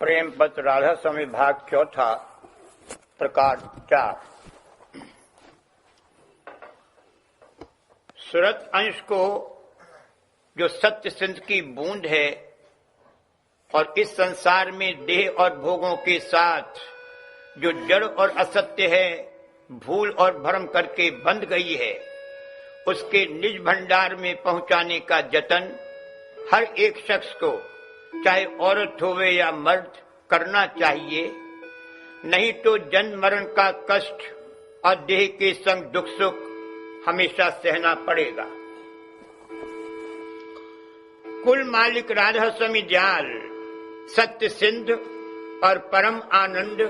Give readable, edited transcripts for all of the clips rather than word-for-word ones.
प्रेमपत राधा स्वामी भाग चौथा प्रकार 4। सूरत अंश को जो सत्य सिंध की बूंद है और इस संसार में देह और भोगों के साथ जो जड़ और असत्य है भूल और भ्रम करके बंध गई है, उसके निज भंडार में पहुंचाने का जतन हर एक शख्स को, चाहे औरत होवे या मर्द, करना चाहिए। नहीं तो जन्म मरण का कष्ट और देह के संग दुख सुख हमेशा सहना पड़ेगा। कुल मालिक राधा स्वामी दयाल सत्य सिंध और परम आनंद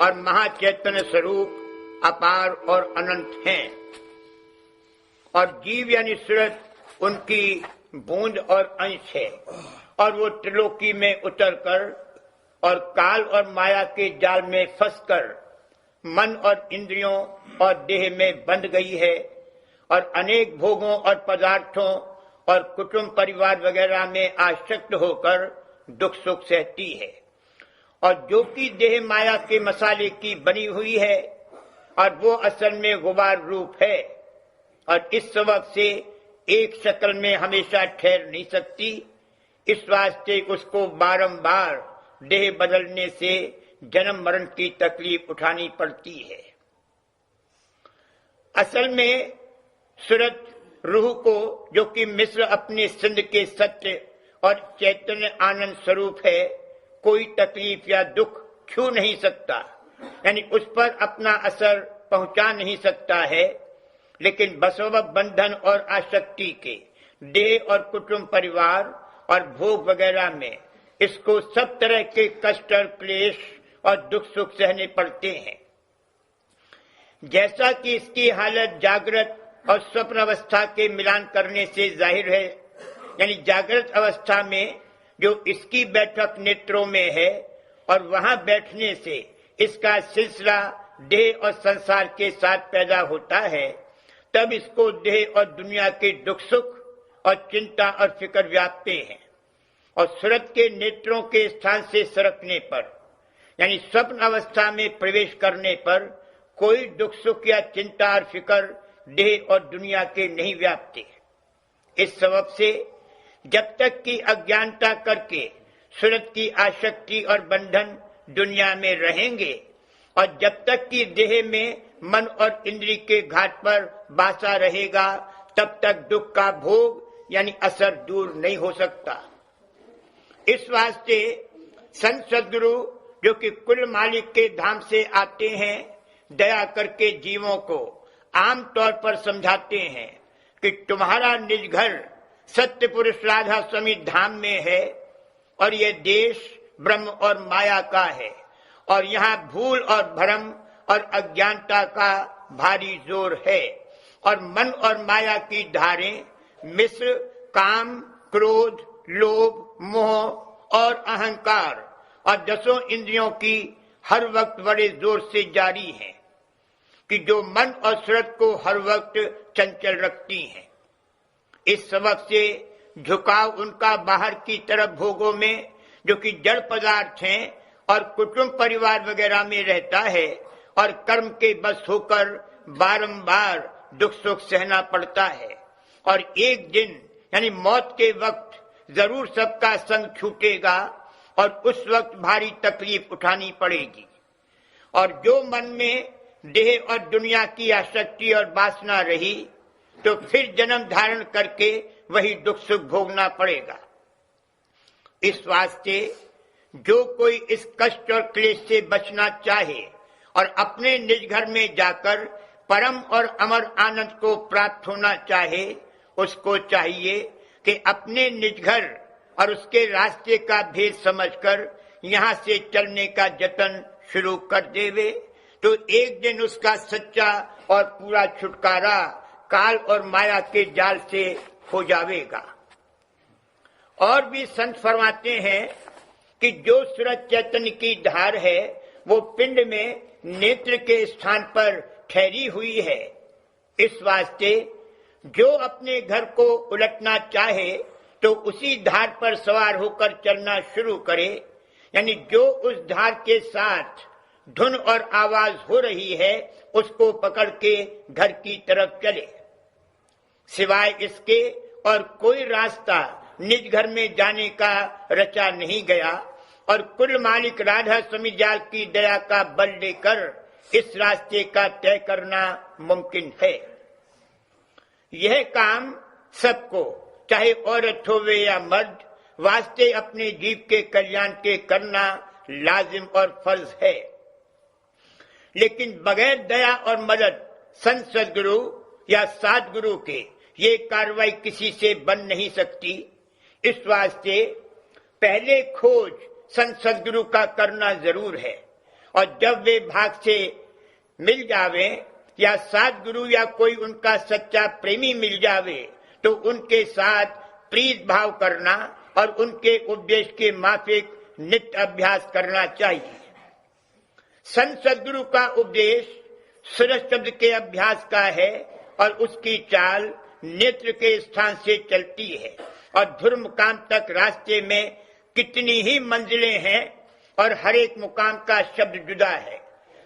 और महाचैतन्य स्वरूप अपार और अनंत हैं और जीव यानी सूरत उनकी बूंद और अंश है और वो त्रिलोकी में उतरकर और काल और माया के जाल में फंसकर मन और इंद्रियों और देह में बंध गई है और अनेक भोगों और पदार्थों और कुटुंब परिवार वगैरह में आसक्त होकर दुख सुख सहती है और जो कि देह माया के मसाले की बनी हुई है और वो असल में गुबार रूप है और इस सबब से एक शक्ल में हमेशा ठहर नहीं सकती। इस वास्ते उसको बारंबार देह बदलने से जन्म मरण की तकलीफ उठानी पड़ती है। असल में सूरत रूह को, जो कि मिस्र अपने सिंध के सत्य और चैतन्य आनंद स्वरूप है, कोई तकलीफ या दुख छू नहीं सकता, यानी उस पर अपना असर पहुंचा नहीं सकता है। लेकिन बसवब बंधन और आसक्ति के देह और कुटुंब परिवार और भोग वगैरह में इसको सब तरह के कष्ट और क्लेश और दुख सुख सहने पड़ते हैं। जैसा कि इसकी हालत जागृत और स्वप्न अवस्था के मिलान करने से जाहिर है, यानी जागृत अवस्था में जो इसकी बैठक नेत्रों में है और वहां बैठने से इसका सिलसिला देह और संसार के साथ पैदा होता है, तब इसको देह और दुनिया के दुख सुख और चिंता और फिक्र व्यापते हैं और सूरत के नेत्रों के स्थान से सरकने पर, यानी स्वप्न अवस्था में प्रवेश करने पर कोई दुख सुख या चिंता और फिक्र देह और दुनिया के नहीं व्यापते। इस सबब से जब तक कि अज्ञानता करके सूरत की आसक्ति और बंधन दुनिया में रहेंगे और जब तक कि देह में मन और इंद्री के घाट पर बासा रहेगा, तब तक दुख का भोग यानी असर दूर नहीं हो सकता। इस वास्ते संत सद्गुरु, जो कि कुल मालिक के धाम से आते हैं, दया करके जीवों को आम तौर पर समझाते हैं कि तुम्हारा निज घर सत्य पुरुष राधा स्वामी धाम में है और यह देश ब्रह्म और माया का है और यहाँ भूल और भ्रम और अज्ञानता का भारी जोर है और मन और माया की धारें मिस्र, काम, क्रोध, लोभ, मोह और अहंकार और 10 इंद्रियों की हर वक्त बड़े जोर से जारी हैं कि जो मन और सूरत को हर वक्त चंचल रखती हैं। इस सबब से झुकाव उनका बाहर की तरफ भोगों में, जो कि जड़ पदार्थ हैं और कुटुंब परिवार वगैरह में रहता है और कर्म के बस होकर बारंबार दुख सुख सहना पड़ता है और एक दिन यानी मौत के वक्त जरूर सबका संग छूटेगा और उस वक्त भारी तकलीफ उठानी पड़ेगी और जो मन में देह और दुनिया की आसक्ति और वासना रही तो फिर जन्म धारण करके वही दुख सुख भोगना पड़ेगा। इस वास्ते जो कोई इस कष्ट और क्लेश से बचना चाहे और अपने निज घर में जाकर परम और अमर आनंद को प्राप्त होना चाहे, उसको चाहिए कि अपने निज घर और उसके रास्ते का भेद समझकर यहाँ से चलने का जतन शुरू कर देवे, तो एक दिन उसका सच्चा और पूरा छुटकारा काल और माया के जाल से हो जाएगा। और भी संत फरमाते हैं कि जो सूरत चैतन्य की धार है वो पिंड में नेत्र के स्थान पर ठहरी हुई है। इस वास्ते जो अपने घर को उलटना चाहे तो उसी धार पर सवार होकर चलना शुरू करे, यानी जो उस धार के साथ धुन और आवाज हो रही है उसको पकड़ के घर की तरफ चले। सिवाय इसके और कोई रास्ता निज घर में जाने का रचा नहीं गया और कुल मालिक राधा स्वामी जाल की दया का बल लेकर इस रास्ते का तय करना मुमकिन है। यह काम सबको, चाहे औरत होवे या मर्द, वास्ते अपने जीव के कल्याण के करना लाजिम और फर्ज है। लेकिन बगैर दया और मदद संत सदगुरु या सद्गुरु के ये कार्रवाई किसी से बन नहीं सकती। इस वास्ते पहले खोज संत सदगुरु का करना जरूर है और जब वे भाग से मिल जावे या सद्गुरु या कोई उनका सच्चा प्रेमी मिल जावे तो उनके साथ प्रीत भाव करना और उनके उपदेश के माफिक नित्य अभ्यास करना चाहिए। संत सदगुरु का उपदेश सूरज शब्द के अभ्यास का है और उसकी चाल नेत्र के स्थान से चलती है और ध्रुव मुकाम तक रास्ते में कितनी ही मंजिलें हैं और हर एक मुकाम का शब्द जुदा है।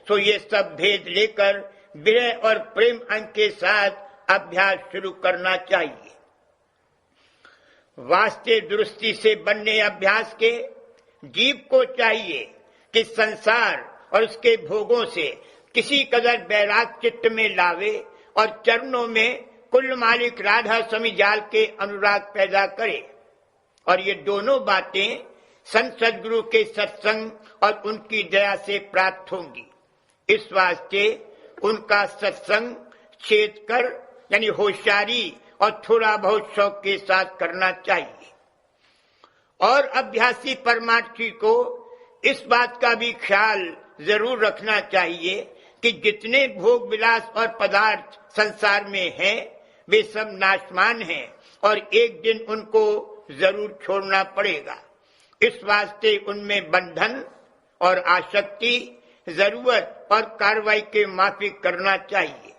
तो ये सब भेद लेकर विरह और प्रेम अंग के साथ अभ्यास शुरू करना चाहिए। वास्ते दुरुस्ती से बनने अभ्यास के जीव को चाहिए कि संसार और उसके भोगों से किसी कदर बैराग चित्त में लावे और चरणों में कुल मालिक राधा स्वामी जाल के अनुराग पैदा करे। और ये दोनों बातें संत सदगुरु के सत्संग और उनकी दया से प्राप्त होंगी। इस वास्ते उनका सत्संग छेद कर यानी होशियारी और थोड़ा बहुत शौक के साथ करना चाहिए। और अभ्यासी परमार्थी को इस बात का भी ख्याल जरूर रखना चाहिए कि जितने भोग विलास और पदार्थ संसार में हैं वे सब नाशमान हैं और एक दिन उनको जरूर छोड़ना पड़ेगा। इस वास्ते उनमें बंधन और आसक्ति जरूरत और कार्रवाई के माफिक करना चाहिए।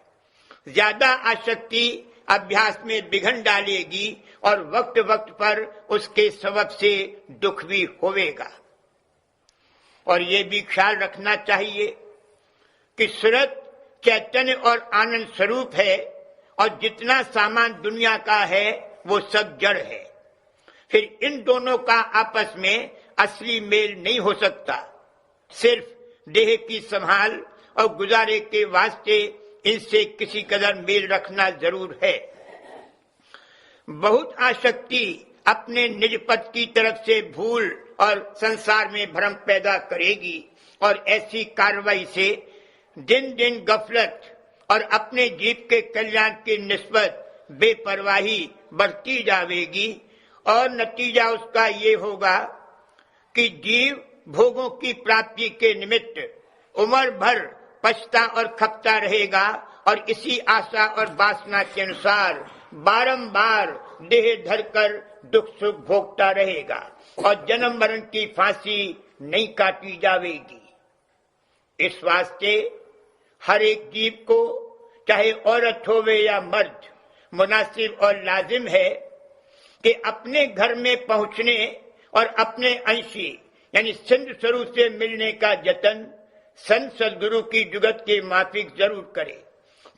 ज्यादा आसक्ति अभ्यास में बिघन डालेगी और वक्त वक्त पर उसके सबब से दुख भी होवेगा। और ये भी ख्याल रखना चाहिए कि सूरत चैतन्य और आनंद स्वरूप है और जितना सामान दुनिया का है वो सब जड़ है। फिर इन दोनों का आपस में असली मेल नहीं हो सकता। सिर्फ देह की संभाल और गुजारे के वास्ते इनसे किसी कदर मेल रखना जरूर है। बहुत आसक्ति अपने निज पद की तरफ से भूल और संसार में भ्रम पैदा करेगी और ऐसी कार्रवाई से दिन दिन गफलत और अपने जीव के कल्याण की निस्बत बेपरवाही बढ़ती जाएगी और नतीजा उसका ये होगा कि जीव भोगों की प्राप्ति के निमित्त उम्र भर पछता और खपता रहेगा और इसी आशा और वासना के अनुसार बारंबार देह धरकर दुख सुख भोगता रहेगा और जन्म मरण की फांसी नहीं काटी जाएगी। इस वास्ते हर एक जीव को, चाहे औरत होवे या मर्द, मुनासिब और लाजिम है कि अपने घर में पहुंचने और अपने अंशी यानी सिंध स्वरूप से मिलने का जतन संत सदगुरु की जुगत के माफिक जरूर करे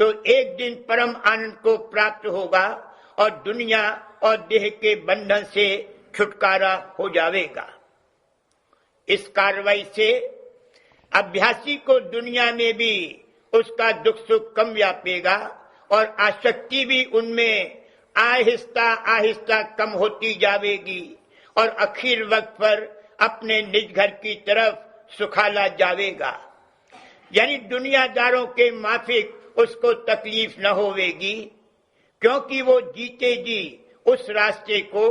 तो एक दिन परम आनंद को प्राप्त होगा और दुनिया और देह के बंधन से छुटकारा हो जाएगा। इस कार्रवाई से अभ्यासी को दुनिया में भी उसका दुख सुख कम व्यापेगा और आसक्ति भी उनमें आहिस्ता आहिस्ता कम होती जाएगी और आखिर वक्त पर अपने निज घर की तरफ सुखाला जाएगा। यानी दुनियादारों के माफिक उसको तकलीफ न होवेगी क्योंकि वो जीते जी उस रास्ते को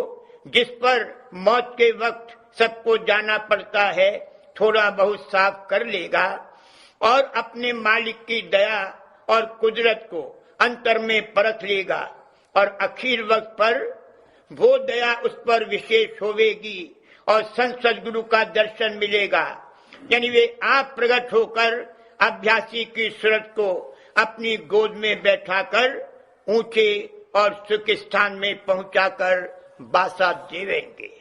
जिस पर मौत के वक्त सबको जाना पड़ता है थोड़ा बहुत साफ कर लेगा और अपने मालिक की दया और कुदरत को अंतर में परख लेगा और आखिर वक्त पर वो दया उस पर विशेष होवेगी और संत सदगुरु का दर्शन मिलेगा। यानी वे आप प्रकट होकर अभ्यासी की सूरत को अपनी गोद में बैठाकर ऊंचे और सुख स्थान में पहुंचाकर बासा देवेंगे।